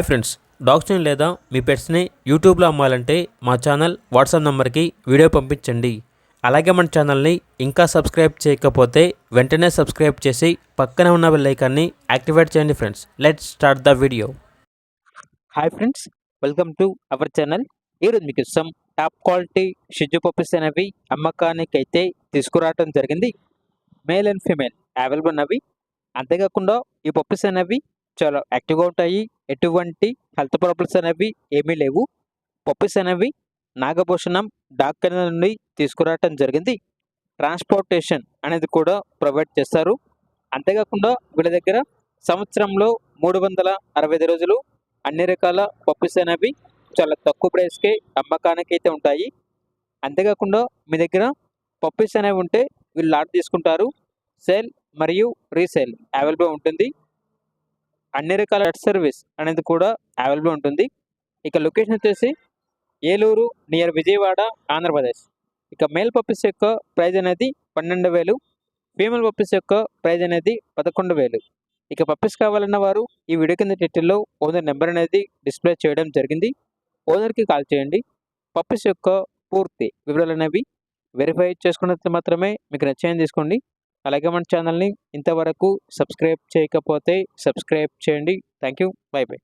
Friends, డాగ్స్ని లేదా మీ పెట్స్ని యూట్యూబ్లో అమ్మాలంటే మా ఛానల్ వాట్సాప్ నెంబర్కి వీడియో పంపించండి. అలాగే మన ఛానల్ని ఇంకా సబ్స్క్రైబ్ చేయకపోతే వెంటనే సబ్స్క్రైబ్ చేసి పక్కనే ఉన్న బెల్ ఐకాన్ని యాక్టివేట్ చేయండి. Friends, let's start the video. Hi friends, welcome to our channel. ఈరోజు మీకు టాప్ క్వాలిటీ షిజు పప్పీస్ అనేవి అమ్మకానికి అయితే తీసుకురావడం జరిగింది. మేల్ అండ్ ఫీమేల్ అవైలబుల్ ఉన్నవి. అంతేకాకుండా ఈ పప్పీస్ అనేవి చాలా యాక్టివ్గా ఉంటాయి. ఎటువంటి హెల్త్ ప్రాబ్లమ్స్ అనేవి ఏమీ లేవు. పప్పీస్ అనేవి నాగభూషణం డాగ్ కెనల్ నుండి తీసుకురావటం జరిగింది. ట్రాన్స్పోర్టేషన్ అనేది కూడా ప్రొవైడ్ చేస్తారు. అంతేకాకుండా వీళ్ళ దగ్గర సంవత్సరంలో 365 రోజులు అన్ని రకాల పప్పీస్ అనేవి చాలా తక్కువ ప్రైస్కే అమ్మకానికి అయితే ఉంటాయి. అంతేకాకుండా మీ దగ్గర పప్పీస్ అనేవి ఉంటే వీళ్ళు లాట్ తీసుకుంటారు. సేల్ మరియు రీసేల్ అవైలబుల్ ఉంటుంది. అన్ని రకాల పెట్ సర్వీస్ అనేది కూడా అవైలబుల్ ఉంటుంది. ఇక లొకేషన్ వచ్చేసి ఏలూరు నియర్ విజయవాడ, ఆంధ్రప్రదేశ్. ఇక మేల్ పప్పీస్ యొక్క ప్రైజ్ అనేది 12,000, ఫీమేల్ పప్పీస్ యొక్క ప్రైజ్ అనేది 11,000. ఇక పప్పీస్ కావాలన్న వారు ఈ వీడియో కింద టైటిల్లో ఓనర్ నెంబర్ అనేది డిస్ప్లే చేయడం జరిగింది. ఓనర్కి కాల్ చేయండి. పప్పీస్ యొక్క పూర్తి వివరాలు అనేవి వెరిఫై చేసుకున్నట్టు మాత్రమే మీకు నచ్చాయని తీసుకోండి. అలాగే మన ఛానల్ని ఇంతవరకు సబ్స్క్రైబ్ చేయకపోతే సబ్స్క్రైబ్ చేయండి. Thank you. By by.